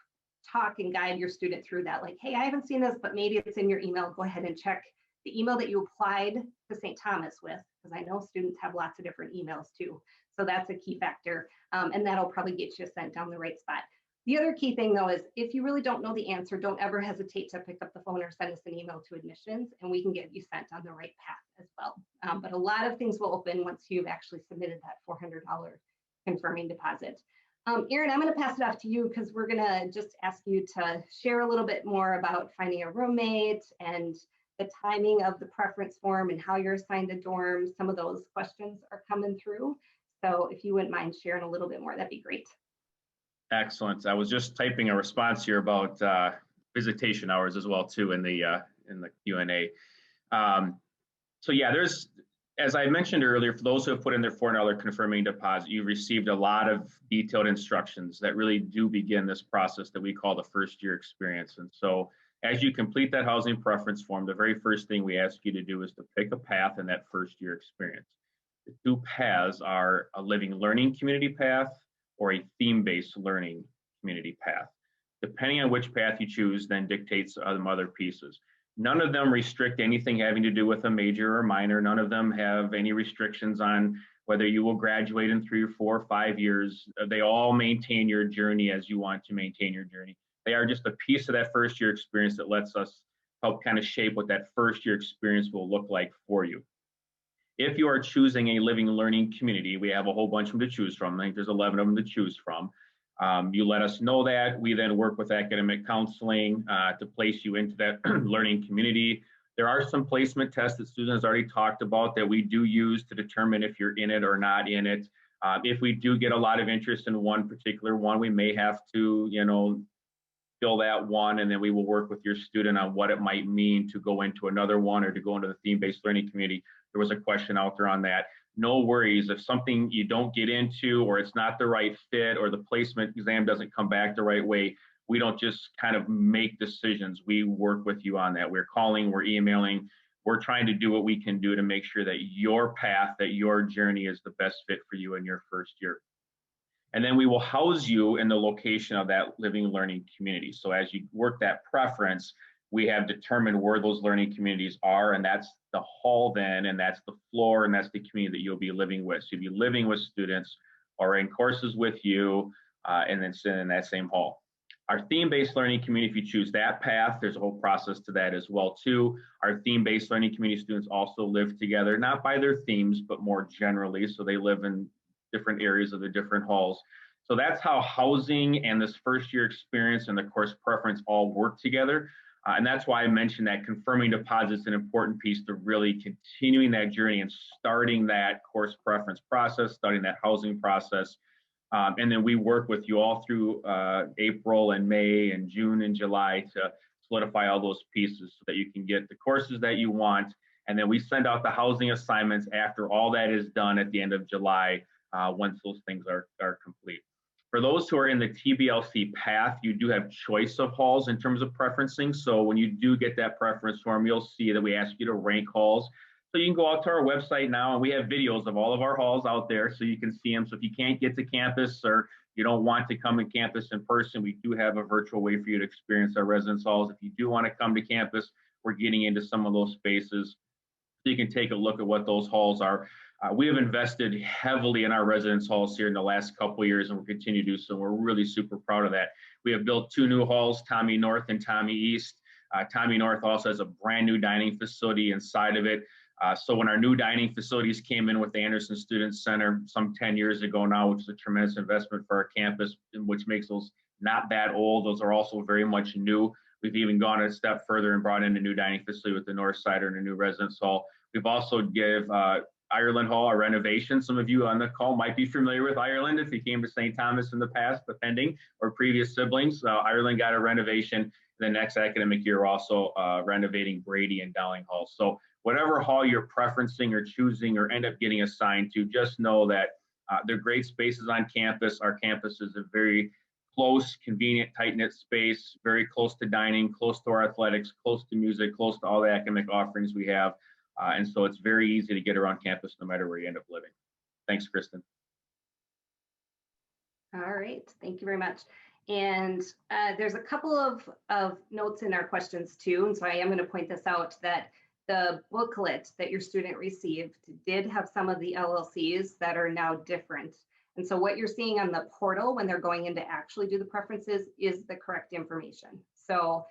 talk and guide your student through that. Like, hey, I haven't seen this, but maybe it's in your email. Go ahead and check the email that you applied to St. Thomas with, because I know students have lots of different emails too. So that's a key factor. And that'll probably get you sent down the right spot. The other key thing though is if you really don't know the answer, don't ever hesitate to pick up the phone or send us an email to admissions and we can get you sent on the right path as well. But a lot of things will open once you've actually submitted that $400 confirming deposit. Erin, I'm going to pass it off to you because we're going to just ask you to share a little bit more about finding a roommate and the timing of the preference form and how you're assigned a dorm. Some of those questions are coming through. So if you wouldn't mind sharing a little bit more, that'd be great. Excellent. I was just typing a response here about visitation hours as well too in the Q&A. So yeah, there's, as I mentioned earlier, for those who have put in their $400 confirming deposit, you received a lot of detailed instructions that really do begin this process that we call the first year experience. And so as you complete that housing preference form, the very first thing we ask you to do is to pick a path in that first year experience. The two paths are a living learning community path or a theme-based learning community path. Depending on which path you choose, then dictates some other pieces. None of them restrict anything having to do with a major or minor. None of them have any restrictions on whether you will graduate in 3 or 4 or 5 years. They all maintain your journey as you want to maintain your journey. They are just a piece of that first year experience that lets us help kind of shape what that first year experience will look like for you. If you are choosing a living learning community, we have a whole bunch of them to choose from. I think there's 11 of them to choose from. You let us know that. We then work with academic counseling to place you into that learning community. There are some placement tests that Susan has already talked about that we do use to determine if you're in it or not in it. If we do get a lot of interest in one particular one, we may have to, fill that one, and then we will work with your student on what it might mean to go into another one or to go into the theme-based learning community. There was a question out there on that. No worries, if something you don't get into or it's not the right fit or the placement exam doesn't come back the right way, we don't just kind of make decisions. We work with you on that. We're calling, we're emailing, we're trying to do what we can do to make sure that your path, that your journey is the best fit for you in your first year. And then we will house you in the location of that living learning community. So as you work that preference, we have determined where those learning communities are, and that's the hall then, and that's the floor, and that's the community that you'll be living with. So you'll be living with students or in courses with you, and then sitting in that same hall. Our theme-based learning community, if you choose that path, there's a whole process to that as well too. Our theme-based learning community students also live together, not by their themes, but more generally. So they live in different areas of the different halls. So that's how housing and this first year experience and the course preference all work together. And that's why I mentioned that confirming deposit is an important piece to really continuing that journey and starting that course preference process, starting that housing process. And then we work with you all through April and May and June and July to solidify all those pieces so that you can get the courses that you want. And then we send out the housing assignments after all that is done at the end of July, once those things are complete. For those who are in the TBLC path, you do have choice of halls in terms of preferencing. So when you do get that preference form, you'll see that we ask you to rank halls. So you can go out to our website now, and we have videos of all of our halls out there so you can see them. So if you can't get to campus or you don't want to come to campus in person, we do have a virtual way for you to experience our residence halls. If you do want to come to campus, we're getting into some of those spaces. So you can take a look at what those halls are. We have invested heavily in our residence halls here in the last couple of years, and we'll continue to do so. We're really super proud of that. We have built 2 new halls, Tommie North and Tommie East. Tommie North also has a brand new dining facility inside of it. So when our new dining facilities came in with the Anderson Student Center some 10 years ago now, which is a tremendous investment for our campus, which makes those not that old. Those are also very much new. We've even gone a step further and brought in a new dining facility with the North Sider and a new residence hall. We've also give Ireland Hall a renovation. Some of you on the call might be familiar with Ireland if you came to St. Thomas in the past, depending, or previous siblings. Ireland got a renovation. The next academic year, also renovating Brady and Dowling Hall. So whatever hall you're preferencing or choosing or end up getting assigned to, just know that they're great spaces on campus. Our campus is a very close, convenient, tight-knit space, very close to dining, close to our athletics, close to music, close to all the academic offerings we have. And so it's very easy to get around campus no matter where you end up living. Thanks, Kristen. All right, thank you very much. And there's a couple of notes in our questions too. And so I am going to point this out that the booklet that your student received did have some of the LLCs that are now different. And so what you're seeing on the portal when they're going in to actually do the preferences is the correct information. So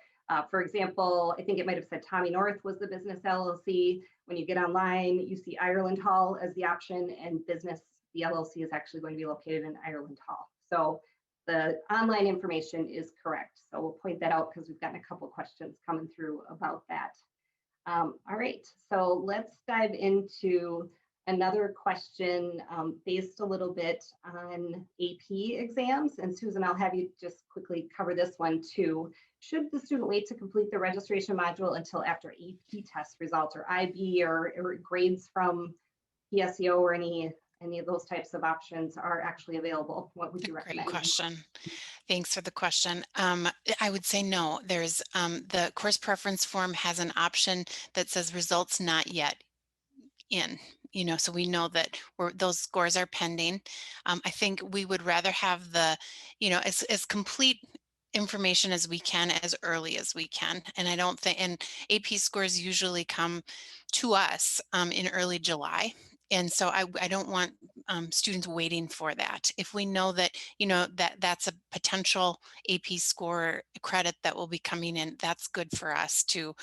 for example, I think it might have said Tommie North was the business LLC. When you get online, you see Ireland Hall as the option, and business, the LLC is actually going to be located in Ireland Hall. So the online information is correct. So we'll point that out because we've gotten a couple questions coming through about that. All right, so let's dive into another question based a little bit on AP exams. And Susan, I'll have you just quickly cover this one too. Should the student wait to complete the registration module until after AP test results or IB or grades from PSEO or any of those types of options are actually available? What would you recommend? Great question. Thanks for the question. I would say no. There's the course preference form has an option that says results not yet in, so we know that those scores are pending. I think we would rather have the, as complete information as we can as early as we can. And I don't think, and AP scores usually come to us in early July. And so I don't want students waiting for that. If we know that, that's a potential AP score credit that will be coming in, that's good for us to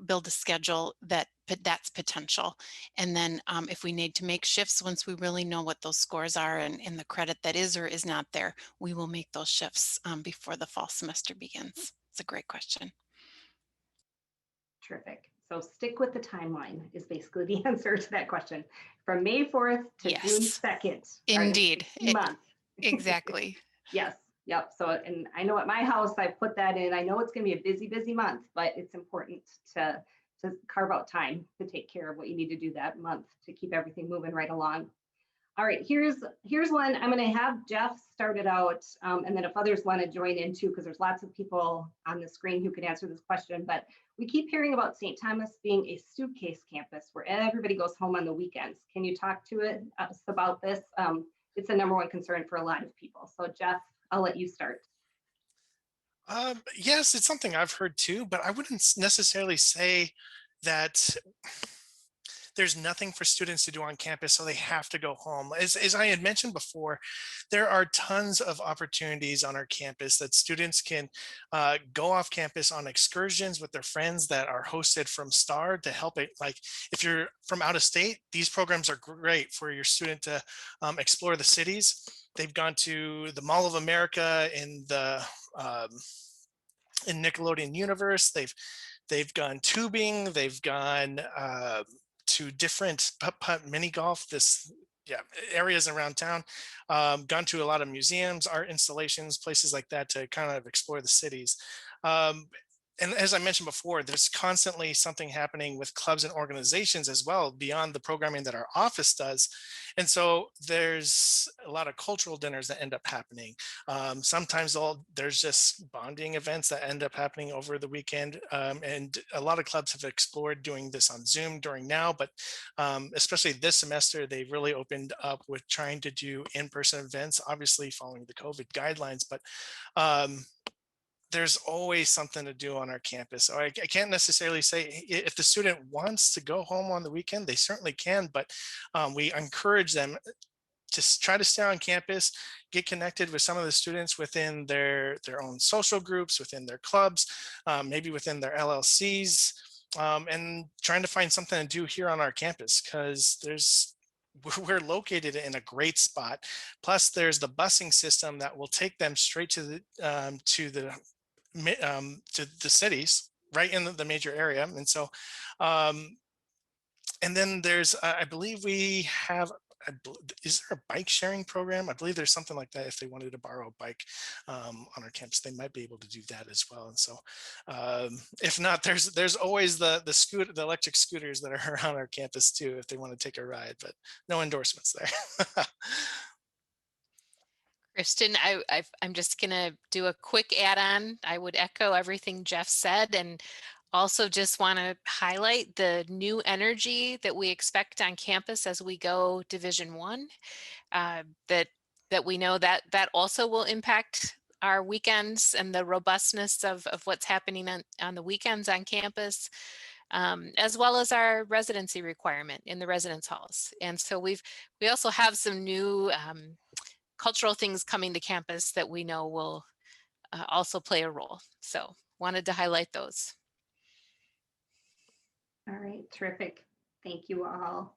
build a schedule that's potential. And then if we need to make shifts, once we really know what those scores are and the credit that is or is not there, we will make those shifts before the fall semester begins. It's a great question. Terrific. So stick with the timeline is basically the answer to that question. From May 4th to Yes. June 2nd. Indeed. Month. Exactly. Yes. Yep. So, and I know at my house, I put that in. I know it's going to be a busy, busy month, but it's important to carve out time to take care of what you need to do that month to keep everything moving right along. All right, here's one. I'm going to have Jeff start it out, and then if others want to join in too, because there's lots of people on the screen who can answer this question. But we keep hearing about St. Thomas being a suitcase campus where everybody goes home on the weekends. Can you talk to us about this? It's a number one concern for a lot of people. So Jeff, I'll let you start. Yes, it's something I've heard too, but I wouldn't necessarily say that there's nothing for students to do on campus, so they have to go home. As I had mentioned before, there are tons of opportunities on our campus that students can go off campus on excursions with their friends that are hosted from STAR to help it. Like if you're from out of state, these programs are great for your student to explore the cities. They've gone to the Mall of America in the in Nickelodeon universe. They've gone tubing. They've gone to different putt-putt mini golf, areas around town, gone to a lot of museums, art installations, places like that to kind of explore the cities. And as I mentioned before, there's constantly something happening with clubs and organizations as well beyond the programming that our office does. And so there's a lot of cultural dinners that end up happening. Sometimes there's just bonding events that end up happening over the weekend. And a lot of clubs have explored doing this on Zoom during now, but especially this semester, they've really opened up with trying to do in-person events, obviously following the COVID guidelines, but there's always something to do on our campus. So I can't necessarily say if the student wants to go home on the weekend, they certainly can, but we encourage them to try to stay on campus, get connected with some of the students within their own social groups, within their clubs, maybe within their LLCs, and trying to find something to do here on our campus because we're located in a great spot. Plus there's the busing system that will take them straight to the cities right in the major area. And so and then there's I believe we have is there a bike sharing program? I believe there's something like that. If they wanted to borrow a bike on our campus, they might be able to do that as well. And so if not, there's always the electric scooters that are around our campus too, if they want to take a ride, but no endorsements there. Kristen, I'm just going to do a quick add-on. I would echo everything Jeff said. And Also just want to highlight the new energy that we expect on campus as we go Division I, that we know that also will impact our weekends and the robustness of what's happening on the weekends on campus, as well as our residency requirement in the residence halls. And so we also have some new cultural things coming to campus that we know will also play a role. So wanted to highlight those. All right, terrific. Thank you all.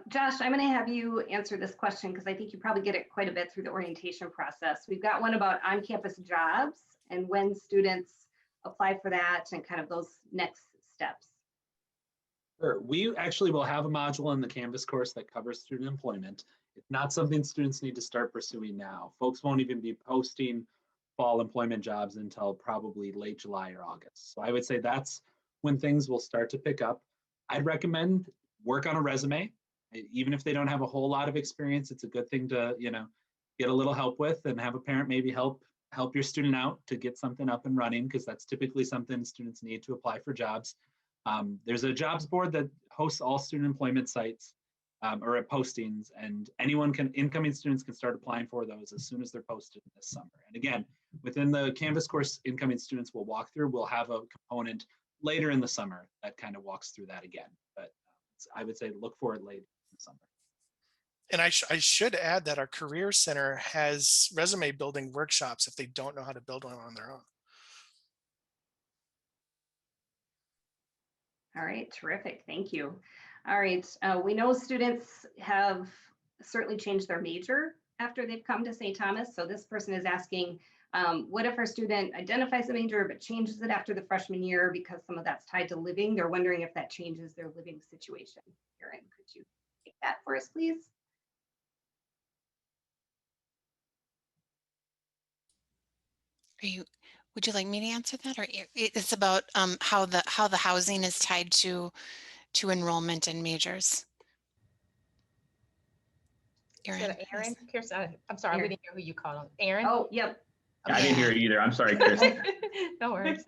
Josh, I'm going to have you answer this question because I think you probably get it quite a bit through the orientation process. We've got one about on-campus jobs and when students apply for that and kind of those next steps. Sure. We actually will have a module in the Canvas course that covers student employment. It's not something students need to start pursuing now. Folks won't even be posting fall employment jobs until probably late July or August. So I would say that's when things will start to pick up. I'd recommend work on a resume. Even if they don't have a whole lot of experience, it's a good thing to, get a little help with and have a parent maybe help your student out to get something up and running, because that's typically something students need to apply for jobs. There's a jobs board that hosts all student employment sites or postings, and incoming students can start applying for those as soon as they're posted this summer. And again, within the Canvas course, incoming students will walk through. We'll have a component later in the summer that kind of walks through that again. But I would say look for it late in the summer. And I should add that our Career Center has resume building workshops if they don't know how to build one on their own. All right, terrific. Thank you. All right, we know students have certainly changed their major after they've come to St. Thomas. So this person is asking, what if our student identifies a major but changes it after the freshman year because some of that's tied to living? They're wondering if that changes their living situation. Erin, could you take that for us, please? Would you like me to answer that, or it's about how the housing is tied to enrollment and majors? Erin, Kirsten, I'm sorry, we didn't hear who you called on. Erin? Oh, yep. I didn't hear it either. I'm sorry, Chris. No worries.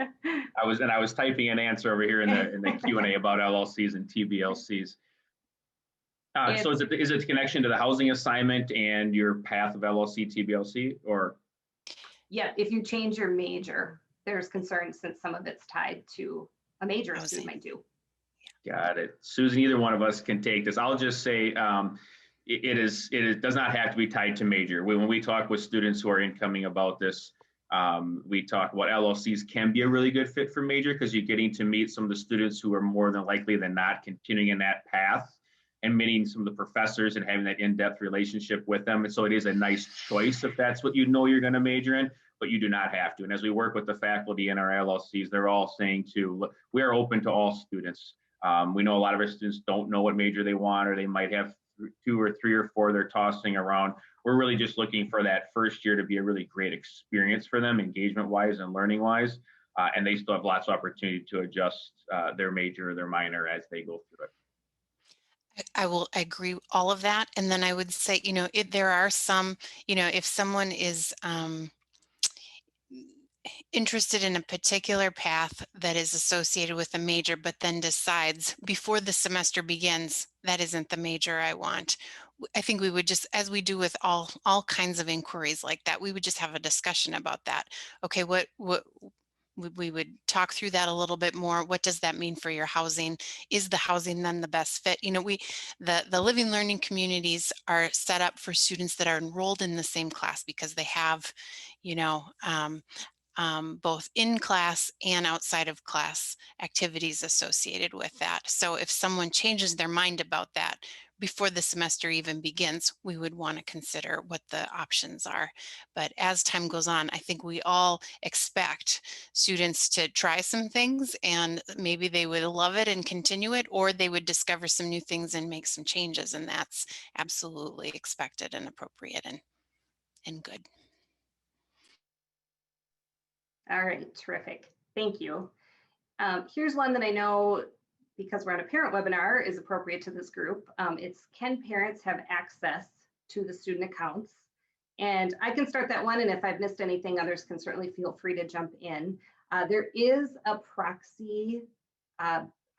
I was typing an answer over here in the Q&A about LLCs and TBLCs. So is it a connection to the housing assignment and your path of LLC, TBLC, or? Yeah, if you change your major, there's concern since some of it's tied to a major a student might do. Got it. Susan, either one of us can take this. I'll just say it does not have to be tied to major. When we talk with students who are incoming about this, we talk about LLCs can be a really good fit for major because you're getting to meet some of the students who are more than likely than not continuing in that path and meeting some of the professors and having that in-depth relationship with them. And so it is a nice choice if that's what you know you're going to major in, but you do not have to. And as we work with the faculty in our LLCs, they're all saying look, we are open to all students. We know a lot of our students don't know what major they want, or they might have 2 or 3 or 4 they're tossing around. We're really just looking for that first year to be a really great experience for them, engagement-wise and learning-wise. And they still have lots of opportunity to adjust their major or their minor as they go through it. I will agree all of that. And then I would say, there are some, if someone is interested in a particular path that is associated with a major, but then decides before the semester begins, that isn't the major I want. I think we would just, as we do with all kinds of inquiries like that, we would just have a discussion about that. Okay, what we would talk through that a little bit more. What does that mean for your housing? Is the housing then the best fit? The living learning communities are set up for students that are enrolled in the same class because they have, both in class and outside of class activities associated with that. So if someone changes their mind about that before the semester even begins, we would want to consider what the options are. But as time goes on, I think we all expect students to try some things, and maybe they would love it and continue it, or they would discover some new things and make some changes, and that's absolutely expected and appropriate and good. All right, terrific. Thank you. Here's one that I know, because we're on a parent webinar, is appropriate to this group. It's, can parents have access to the student accounts? And I can start that one, and if I've missed anything, others can certainly feel free to jump in. There is a proxy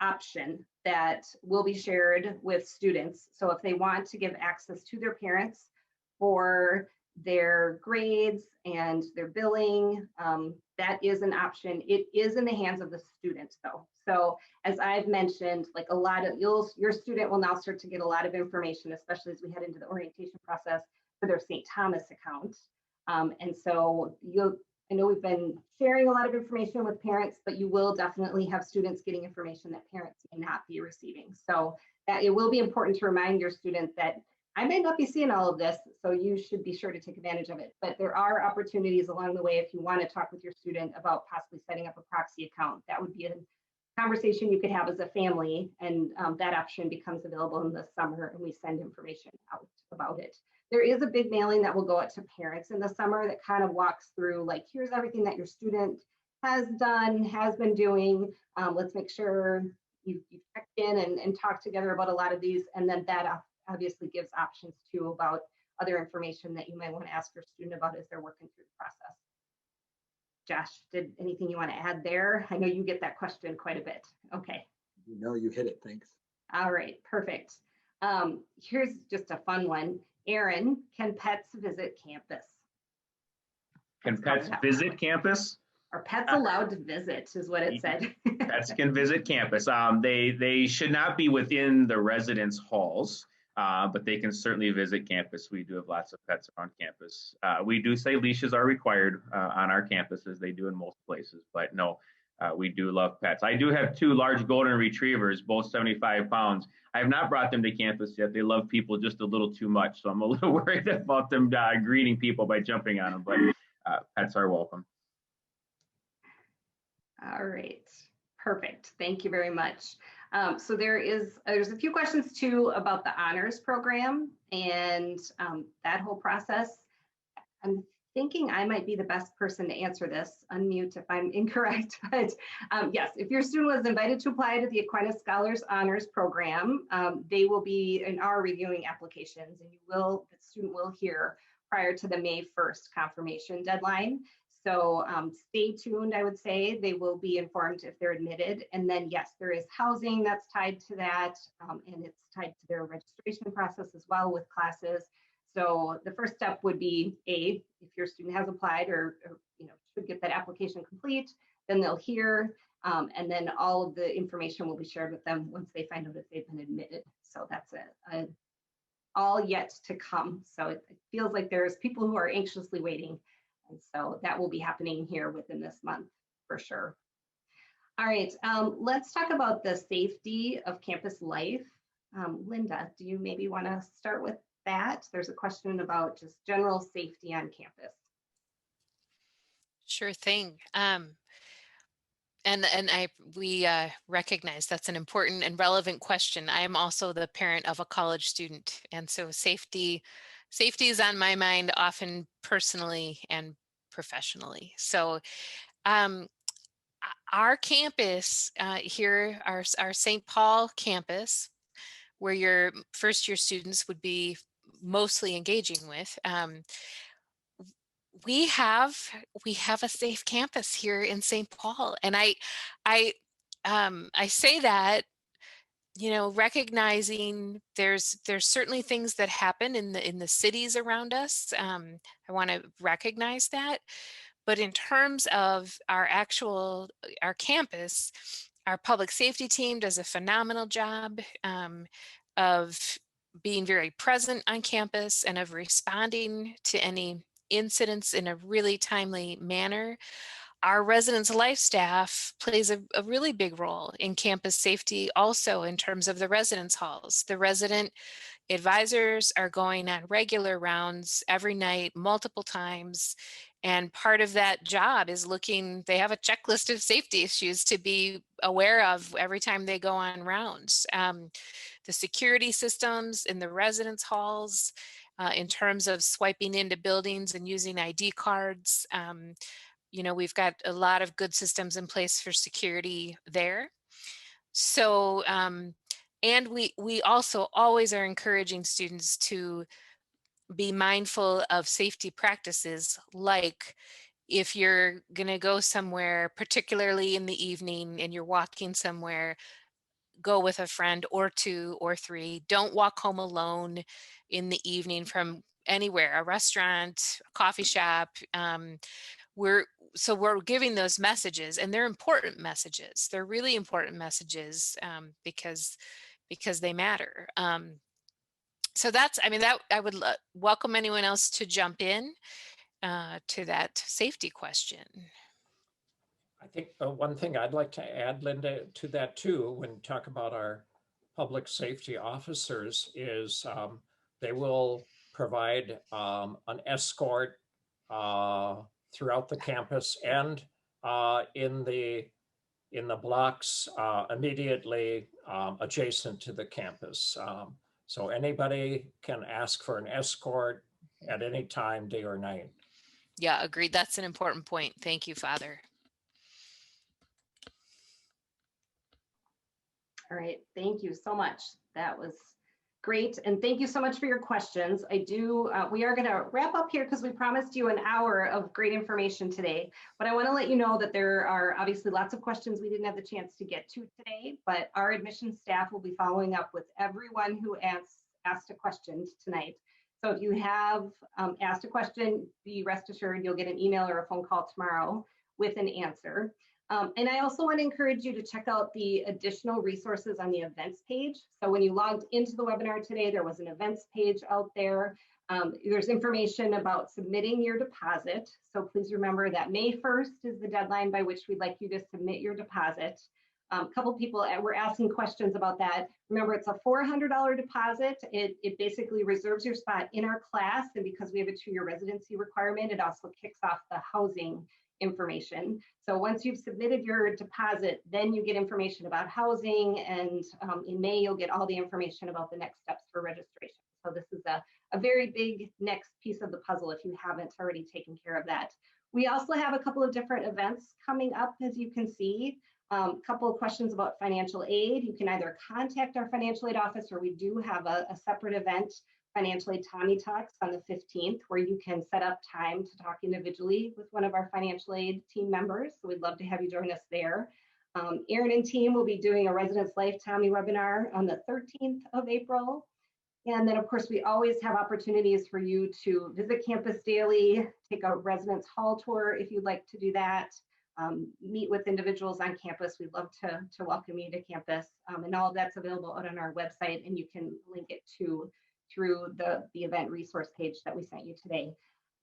option that will be shared with students. So if they want to give access to their parents for their grades and their billing, that is an option. It is in the hands of the student though. So as I've mentioned, like a lot of your student will now start to get a lot of information, especially as we head into the orientation process for their St. Thomas account. And so I know we've been sharing a lot of information with parents, but you will definitely have students getting information that parents may not be receiving. So that it will be important to remind your student that I may not be seeing all of this, so you should be sure to take advantage of it. But there are opportunities along the way if you want to talk with your student about possibly setting up a proxy account. That would be a conversation you could have as a family, and that option becomes available in the summer, and we send information out about it. There is a big mailing that will go out to parents in the summer that kind of walks through, like, here's everything that your student has done, has been doing. Let's make sure you check in and talk together about a lot of these. And then that obviously gives options too about other information that you might want to ask your student about as they're working through the process. Josh, did anything you want to add there? I know you get that question quite a bit. Okay. You hit it. Thanks. All right, perfect. Here's just a fun one. Aaron, can pets visit campus? Can pets visit campus? Are pets allowed to visit is what it said. Pets can visit campus. They should not be within the residence halls, but they can certainly visit campus. We do have lots of pets on campus. We do say leashes are required on our campuses. They do in most places, but no, we do love pets. I do have 2 large golden retrievers, both 75 pounds. I have not brought them to campus yet. They love people just a little too much, so I'm a little worried about them greeting people by jumping on them, but pets are welcome. All right, perfect. Thank you very much. So there's a few questions too about the honors program and that whole process. I'm thinking I might be the best person to answer this. Unmute if I'm incorrect, but yes, if your student was invited to apply to the Aquinas Scholars Honors Program, they will be and are reviewing applications, and the student will hear prior to the May 1st confirmation deadline. So stay tuned, I would say. They will be informed if they're admitted. And then yes, there is housing that's tied to that, and it's tied to their registration process as well with classes. So the first step would be if your student has applied or should get that application complete, then they'll hear, and then all of the information will be shared with them once they find out if they've been admitted. So that's all yet to come. So it feels like there's people who are anxiously waiting. And so that will be happening here within this month for sure. All right, let's talk about the safety of campus life. Linda, do you maybe want to start with that? There's a question about just general safety on campus. Sure thing. We recognize that's an important and relevant question. I am also the parent of a college student, and so safety is on my mind often personally and professionally. So our campus here, our St. Paul campus, where your first year students would be mostly engaging with, we have a safe campus here in St. Paul, and I say that, recognizing there's certainly things that happen in the cities around us. I want to recognize that, but in terms of our campus, our public safety team does a phenomenal job of being very present on campus and of responding to any incidents in a really timely manner. Our residence life staff plays a really big role in campus safety also in terms of the residence halls. The resident advisors are going on regular rounds every night, multiple times. And part of that job is they have a checklist of safety issues to be aware of every time they go on rounds. The security systems in the residence halls, in terms of swiping into buildings and using ID cards, we've got a lot of good systems in place for security there. So, and we also always are encouraging students to be mindful of safety practices like if you're going to go somewhere, particularly in the evening, and you're walking somewhere, go with a friend or two or three. Don't walk home alone in the evening from anywhere, a restaurant, a coffee shop. We're giving those messages, and they're important messages. They're really important messages because they matter. So that's, I mean, that I would welcome anyone else to jump in to that safety question. I think one thing I'd like to add, Linda, to that too, when we talk about our public safety officers, is they will provide an escort throughout the campus and in the blocks immediately adjacent to the campus. So anybody can ask for an escort at any time, day or night. Yeah, agreed. That's an important point. Thank you, Father. All right, thank you so much. That was great. And thank you so much for your questions. We are gonna wrap up here because we promised you an hour of great information today, but I wanna let you know that there are obviously lots of questions we didn't have the chance to get to today, but our admissions staff will be following up with everyone who asked a question tonight. So if you have asked a question, be rest assured you'll get an email or a phone call tomorrow with an answer. And I also want to encourage you to check out the additional resources on the events page. So when you logged into the webinar today, there was an events page out there. There's information about submitting your deposit. So please remember that May 1st is the deadline by which we'd like you to submit your deposit. A couple people were asking questions about that. Remember, it's a $400 deposit. It basically reserves your spot in our class. And because we have a 2-year residency requirement, it also kicks off the housing information. So once you've submitted your deposit, then you get information about housing, and in May you'll get all the information about the next steps for registration. So this is a very big next piece of the puzzle if you haven't already taken care of that. We also have a couple of different events coming up, as you can see. A couple of questions about financial aid. You can either contact our financial aid office, or we do have a separate event, Financial Aid Tommie Talks, on the 15th, where you can set up time to talk individually with one of our financial aid team members. So we'd love to have you join us there. Erin and team will be doing a Residence Life Tommie webinar on the 13th of April. And then of course, we always have opportunities for you to visit campus daily, take a residence hall tour if you'd like to do that, meet with individuals on campus. We'd love to welcome you to campus. And all of that's available out on our website, and you can link it through the event resource page that we sent you today.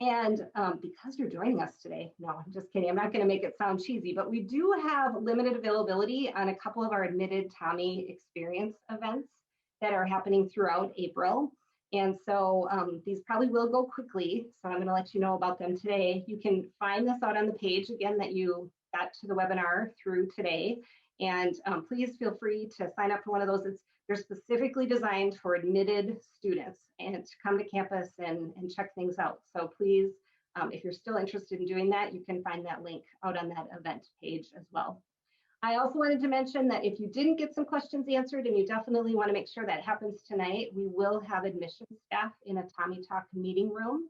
And because you're joining us today, no, I'm just kidding. I'm not going to make it sound cheesy, but we do have limited availability on a couple of our admitted Tommie experience events that are happening throughout April. And so these probably will go quickly. So I'm going to let you know about them today. You can find this out on the page again that you got to the webinar through today. And please feel free to sign up for one of those. They're specifically designed for admitted students and to come to campus and check things out. So please, if you're still interested in doing that, you can find that link out on that event page as well. I also wanted to mention that if you didn't get some questions answered, and you definitely want to make sure that happens tonight, we will have admissions staff in a Tommie Talk meeting room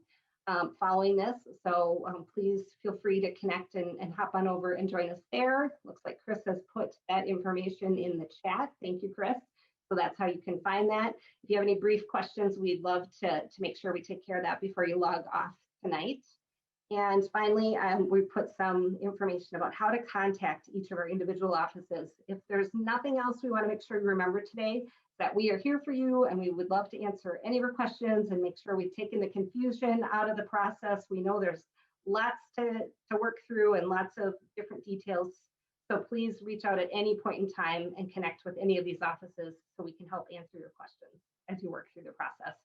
following this. So please feel free to connect and hop on over and join us there. Looks like Chris has put that information in the chat. Thank you, Chris. So that's how you can find that. If you have any brief questions, we'd love to make sure we take care of that before you log off tonight. And finally, we put some information about how to contact each of our individual offices. If there's nothing else, we want to make sure you remember today that we are here for you, and we would love to answer any of your questions and make sure we've taken the confusion out of the process. We know there's lots to work through and lots of different details. So please reach out at any point in time and connect with any of these offices so we can help answer your questions as you work through the process.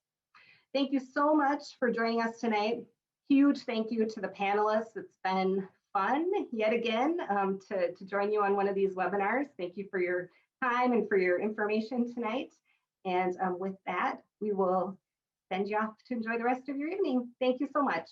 Thank you so much for joining us tonight. Huge thank you to the panelists. It's been fun yet again to join you on one of these webinars. Thank you for your time and for your information tonight. And with that, we will send you off to enjoy the rest of your evening. Thank you so much.